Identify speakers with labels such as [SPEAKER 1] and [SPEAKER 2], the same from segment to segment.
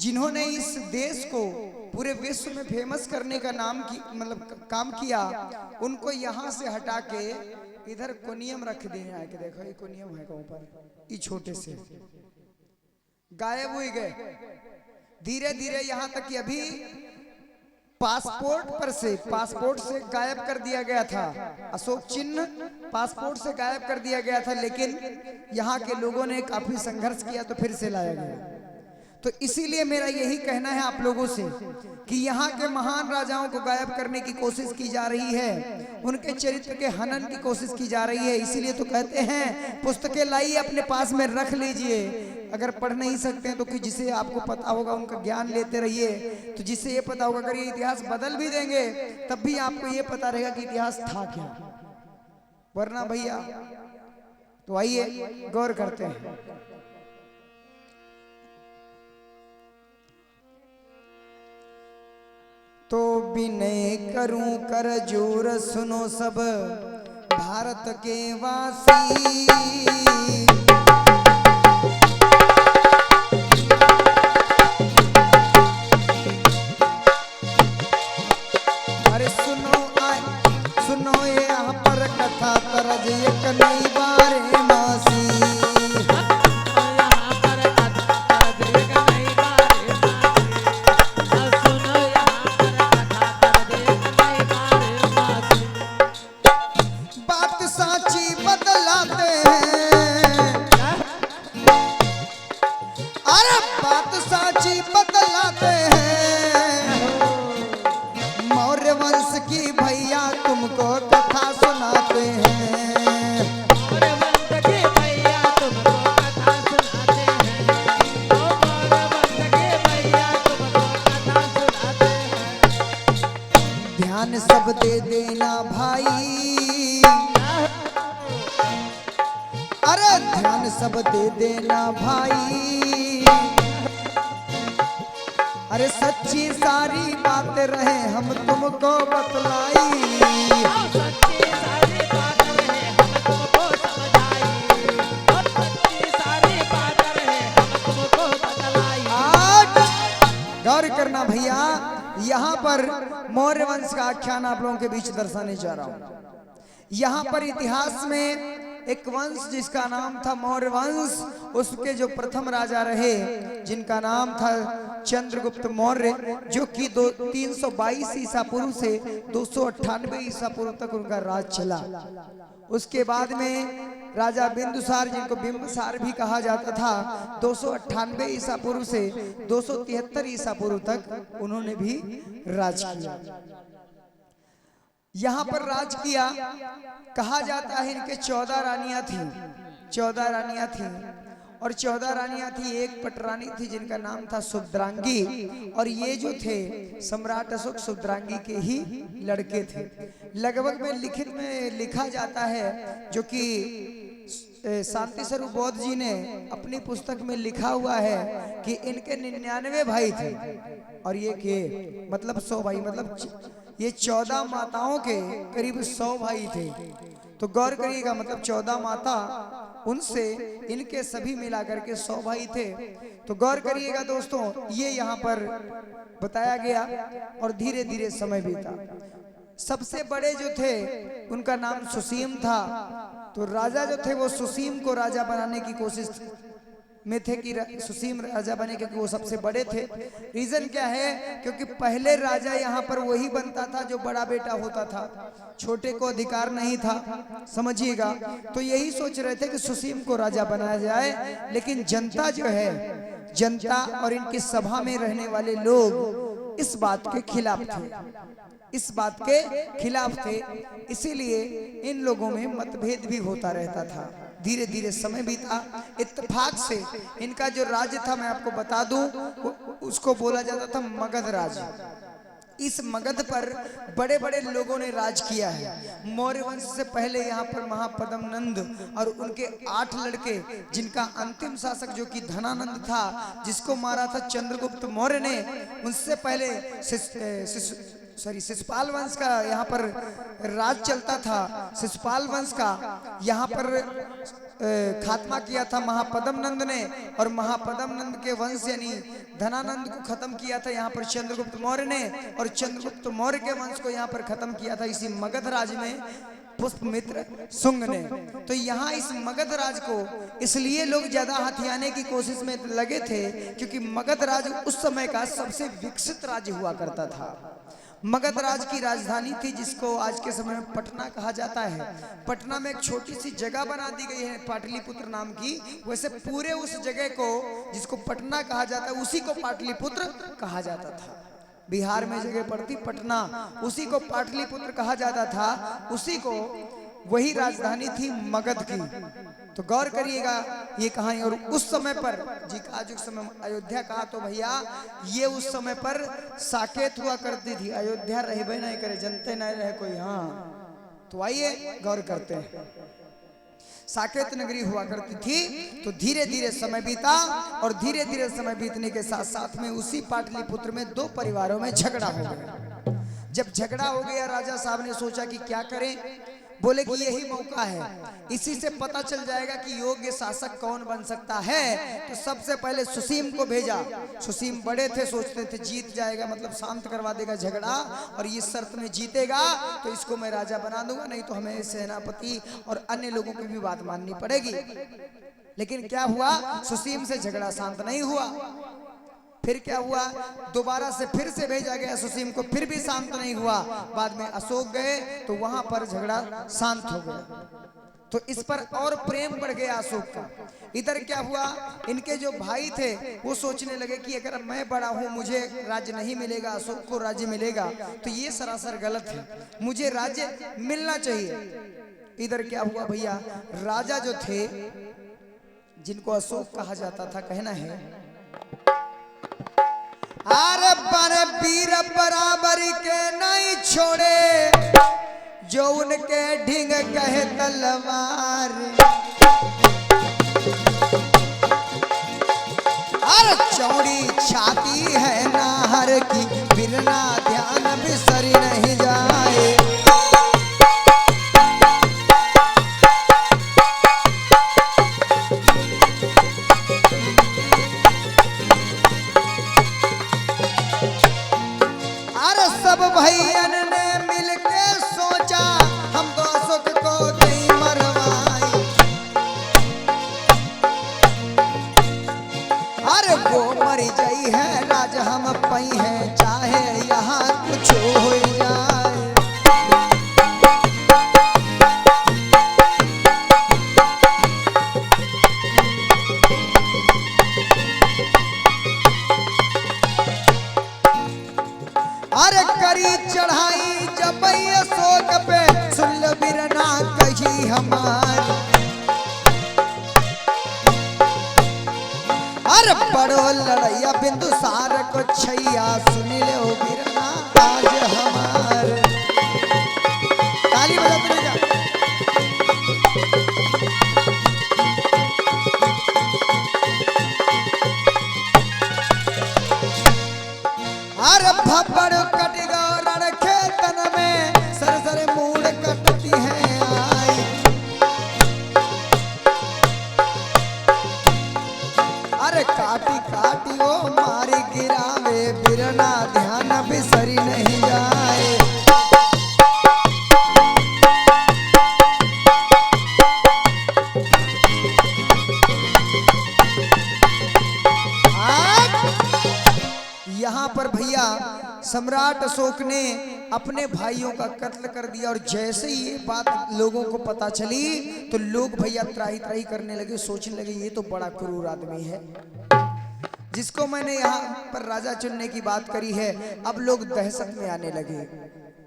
[SPEAKER 1] जिन्होंने इस देश को पूरे विश्व में फेमस करने का मतलब काम किया, उनको यहाँ से हटा के इधर कोनियम रख दिए हैं। आके देखो ये कोनियम है ऊपर, ये छोटे से गायब हुए गए धीरे धीरे, यहाँ तक कि अभी पासपोर्ट से गायब कर दिया गया था। अशोक चिन्ह पासपोर्ट से गायब कर दिया गया था, लेकिन यहाँ के लोगों ने काफी संघर्ष किया तो फिर से लाया गया। तो इसीलिए मेरा यही कहना है आप लोगों से कि यहाँ के महान राजाओं को गायब करने की कोशिश की जा रही है, उनके चरित्र के हनन की कोशिश की जा रही है। इसीलिए तो कहते हैं पुस्तकें लाइए अपने पास में रख लीजिए। अगर पढ़ नहीं सकते हैं तो कि जिसे आपको पता होगा उनका ज्ञान लेते रहिए। तो जिससे ये पता होगा, अगर ये इतिहास बदल भी देंगे तब भी आपको ये पता रहेगा कि इतिहास था क्या, वरना भैया। तो आइए गौर करते हैं। तो विनय करूं कर जोर, सुनो सब भारत के वासी। अरे सुनो ये यहाँ पर कथा तरज एक नई बारे मासी। ध्यान सब दे देना भाई, अरे ध्यान सब दे देना भाई। अरे सच्ची सारी बातें रहे हम तुमको बतलाई। गौर करना भैया, यहाँ पर मौर्य वंश का आख्यान आप लोगों के बीच दर्शाने जा रहा हूँ। यहाँ पर इतिहास में एक वंश जिसका नाम था मौर्य वंश, उसके जो प्रथम राजा रहे जिनका नाम था चंद्रगुप्त मौर्य, जो कि 322 ईसा पूर्व से 298 ईसा पूर्व तक उनका राज चला। उसके बाद में राजा बिंदुसार, जिनको बिंबसार भी कहा जाता था, 298 ईसा पूर्व से 273 ईसा पूर्व तक उन्होंने भी राज किया। यहाँ पर राज किया, कहा जाता है इनके 14 रानियां थी। 14 रानियां थी और 14 रानियां थी। एक पटरानी थी जिनका नाम था सुभद्रांगी, और ये जो थे सम्राट अशोक सुभद्रांगी के ही लड़के थे। लगभग में लिखित में लिखा जाता है, जो कि शांति स्वरूप बौद्ध जी ने अपनी पुस्तक में लिखा हुआ है कि इनके 99 भाई थे और ये के मतलब 100 भाई, मतलब ये 14 माताओं के करीब 100 भाई थे। तो गौर करिएगा, मतलब 14 माता, उनसे इनके सभी मिलाकर के 100 भाई थे। तो गौर करिएगा दोस्तों, ये यहाँ पर बताया गया और धीरे धीरे समय बीता। सबसे बड़े जो थे उनका नाम सुसीम था। तो राजा जो थे वो सुसीम को राजा बनाने की कोशिश में थे कि सुसीम राजा बने, क्योंकि वो सबसे बड़े थे। रीजन क्या है? क्योंकि पहले राजा यहाँ पर वही बनता था जो बड़ा बेटा होता था, छोटे को अधिकार नहीं था, समझिएगा। तो यही सोच रहे थे कि सुसीम को राजा बनाया जाए, लेकिन जनता जो है, जनता और इनकी सभा में रहने वाले लोग इस बात के खिलाफ थे, इस बात के खिलाफ थे। इसीलिए इन लोगों में मतभेद भी होता रहता था। धीरे धीरे समय बीता। इत्तेफाक से इनका जो राज्य था, मैं आपको बता दूं, उसको बोला जाता था मगध राज्य। इस मगध पर बड़े बड़े लोगों ने राज किया है। मौर्य वंश से पहले यहाँ पर महापद्म नंद और उनके 8 लड़के, जिनका अंतिम शासक जो कि धनानंद था, जिसको मारा था चंद्रगुप्त मौर्य ने, उनसे पहले सॉरी शिशुपाल वंश का यहाँ पर राज चलता था। शिशुपाल वंश का यहाँ पर खात्मा किया था महापद्म नंद ने, और महापद्म नंद के वंश यानी धनानंद को खत्म किया था यहाँ पर चंद्रगुप्त मौर्य ने, और चंद्रगुप्त मौर्य के वंश को यहाँ पर खत्म किया था इसी मगध राज में पुष्पमित्र शुंग ने। तो यहाँ इस मगध राज को इसलिए लोग ज्यादा हथियाने की कोशिश में लगे थे क्योंकि मगध राज उस समय का सबसे विकसित राज्य हुआ करता था। मगध राज की राजधानी थी जिसको आज के समय में पटना कहा जाता है। पटना में एक छोटी सी जगह बना दी गई है पाटलिपुत्र नाम की, वैसे पूरे उस जगह को जिसको पटना कहा जाता है उसी को पाटलिपुत्र कहा जाता था। बिहार में जगह पड़ती पटना, उसी को पाटलिपुत्र कहा जाता था, उसी को वही राजधानी थी मगध की। तो गौर करिएगा ये कहानी। और उस समय पर जी का आज समय अयोध्या कहा तो भैया ये उस समय पर साकेत हुआ करती थी। अयोध्या रहे नहीं करे, जनते नहीं रहे कोई। हाँ तो आइए गौर करते हैं। साकेत नगरी हुआ करती थी। तो धीरे धीरे समय बीता और धीरे धीरे समय बीतने के साथ साथ में उसी पाटलिपुत्र में दो परिवारों में झगड़ा हो गया। जब झगड़ा हो गया राजा साहब ने सोचा कि क्या करें। बोले कि यही मौका है, इसी से पता चल जाएगा कि योग्य शासक कौन बन सकता है। तो सबसे पहले सुसीम को भेजा। सुसीम बड़े थे, सोचते थे जीत जाएगा, मतलब शांत करवा देगा झगड़ा, और ये शर्त में जीतेगा तो इसको मैं राजा बना दूंगा, नहीं तो हमें सेनापति और अन्य लोगों की भी बात माननी पड़ेगी। लेकिन क्या हुआ, सुसीम से झगड़ा शांत नहीं हुआ। फिर क्या हुआ, दोबारा से फिर से भेजा गया सुसीम को, फिर भी शांत नहीं हुआ। बाद में अशोक गए तो वहां पर झगड़ा शांत हो गया। तो इस पर और प्रेम बढ़ गया अशोक का। इधर क्या हुआ, इनके जो भाई थे वो सोचने लगे कि अगर मैं बड़ा हूं मुझे राज्य नहीं मिलेगा, अशोक को राज्य मिलेगा, तो ये सरासर गलत है, मुझे राज्य मिलना चाहिए। इधर क्या हुआ भैया, राजा जो थे जिनको अशोक कहा जाता था, कहना है अरे बड़े वीर बराबरी के नहीं छोड़े, जो उनके ढींग कहे तलवार। अरे चौड़ी छाती है नाहर की, बिरना ध्यान बिसरी नहीं जाए। भैयन ने मिलके सोचा हम तो अशोक को नहीं मरवाई। अरे वो मर जाई है राज हम पई है, चाहे यहाँ कुछ हो जाए। अरे करी चढ़ाई जब अशोक पे, सुन लो बिरना कही हमारी। अरे बड़ो लड़ैया बिंदुसार को छैया, सुन लो बिरना आज हमारे। ताली बजाते रहिए। अरे भपड़ कट गौरण खेतन में, सरसर मूड़ कटती है आई। अरे काटी काटी ओ मारी गिरावे, बिरना ध्यान बिसरी नहीं जाए। यहाँ पर भैया सम्राट अशोक ने अपने भाइयों का कत्ल कर दिया, और जैसे ही ये बात लोगों को पता चली तो लोग भैया त्राही त्राही करने लगे, सोचने लगे ये तो बड़ा क्रूर आदमी है जिसको मैंने यहाँ पर राजा चुनने की बात करी है। अब लोग दहशत में आने लगे।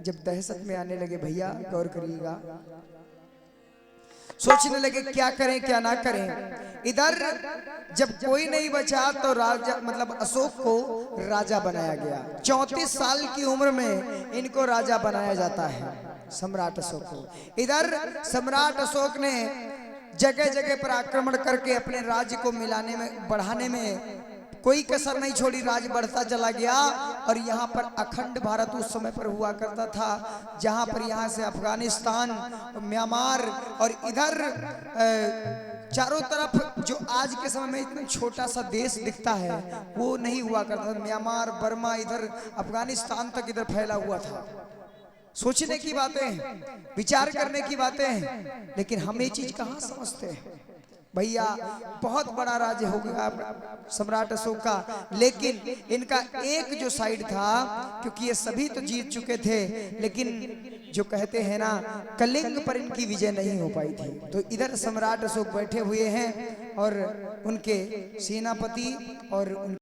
[SPEAKER 1] जब दहशत में आने लगे भैया गौर करिएगा, सोचने लगे क्या करें क्या ना करें। इधर जब कोई नहीं बचा तो राजा मतलब अशोक को राजा बनाया गया। 34 साल की उम्र में इनको राजा बनाया जाता है, सम्राट अशोक को। इधर सम्राट अशोक ने जगह जगह पर आक्रमण करके अपने राज्य को मिलाने में बढ़ाने में कोई कसर नहीं छोड़ी, राज बढ़ता चला गया। और यहाँ पर अखंड भारत उस समय पर हुआ करता था, जहाँ पर यहाँ से अफगानिस्तान, म्यांमार और इधर चारों तरफ जो आज के समय में इतना छोटा सा देश दिखता है वो नहीं हुआ करता था। म्यांमार, बर्मा, इधर अफगानिस्तान तक इधर फैला हुआ था। सोचने की बातें हैं, विचार करने की बातें हैं, लेकिन हम ये चीज कहाँ समझते हैं भैया। बहुत बड़ा राज्य हो गया सम्राट अशोक का, लेकिन इनका एक जो साइड था, क्योंकि ये सभी तो जीत चुके थे, लेकिन जो कहते हैं ना कलिंग पर इनकी विजय नहीं हो पाई थी। तो इधर सम्राट अशोक बैठे हुए हैं और उनके सेनापति और